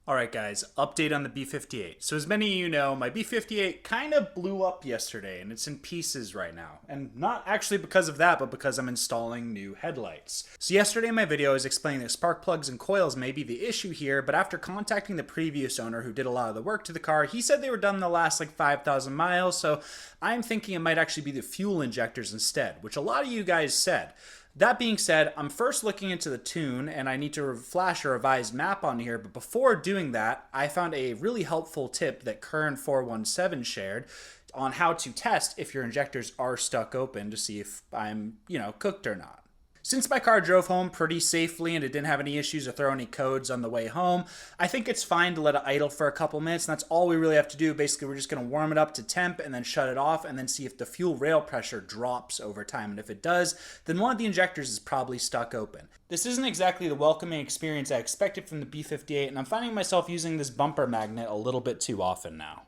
Alright guys, update on the B58. So as many of you know, my B58 kind of blew up yesterday and it's in pieces right now. And not actually because of that, but because I'm installing new headlights. So yesterday in my video I was explaining that spark plugs and coils may be the issue here, but after contacting the previous owner who did a lot of the work to the car, he said they were done in the last like 5,000 miles, so I'm thinking it might actually be the fuel injectors instead, which a lot of you guys said. That being said, I'm first looking into the tune and I need to flash a revised map on here, but before doing that, I found a really helpful tip that Curran417 shared on how to test if your injectors are stuck open to see if I'm, cooked or not. Since my car drove home pretty safely and it didn't have any issues or throw any codes on the way home, I think it's fine to let it idle for a couple minutes, and that's all we really have to do. Basically, we're just going to warm it up to temp and then shut it off and then see if the fuel rail pressure drops over time. And if it does, then one of the injectors is probably stuck open. This isn't exactly the welcoming experience I expected from the B58, and I'm finding myself using this bumper magnet a little bit too often now.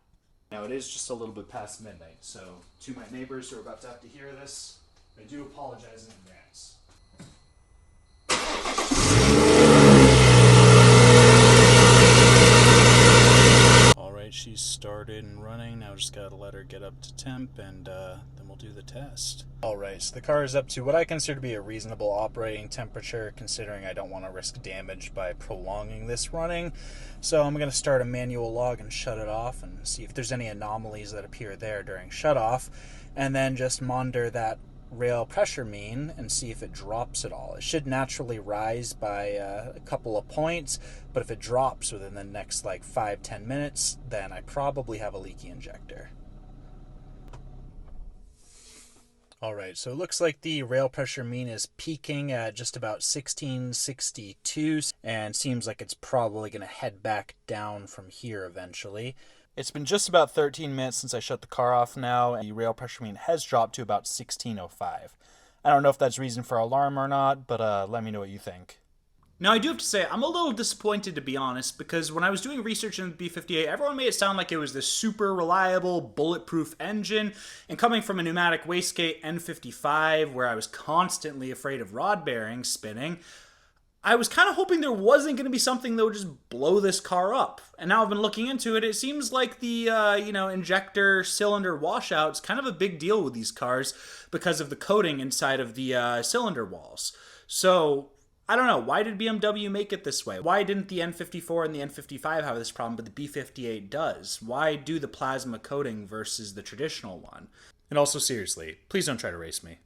Now, it is just a little bit past midnight, so to my neighbors who are about to have to hear this, I do apologize in advance. Alright, she's started and running. Now just gotta let her get up to temp and then we'll do the test. Alright, so the car is up to what I consider to be a reasonable operating temperature, considering I don't want to risk damage by prolonging this running. So I'm going to start a manual log and shut it off and see if there's any anomalies that appear there during shutoff, and then just monitor that rail pressure mean and see if it drops at all. It should naturally rise by a couple of points, but if it drops within the next like 5-10 minutes, then I probably have a leaky injector. Alright, so it looks like the rail pressure mean is peaking at just about 1662 and seems like it's probably going to head back down from here eventually. It's been just about 13 minutes since I shut the car off now, and the rail pressure mean has dropped to about 1605. I don't know if that's reason for alarm or not, but let me know what you think. Now, I do have to say, I'm a little disappointed, to be honest, because when I was doing research in the B58, everyone made it sound like it was this super reliable, bulletproof engine, and coming from a pneumatic wastegate N55, where I was constantly afraid of rod bearings spinning, I was kind of hoping there wasn't going to be something that would just blow this car up. And now I've been looking into it. It seems like the, injector cylinder washout's kind of a big deal with these cars because of the coating inside of the cylinder walls. So, I don't know. Why did BMW make it this way? Why didn't the N54 and the N55 have this problem, but the B58 does? Why do the plasma coating versus the traditional one? And also, seriously, please don't try to race me.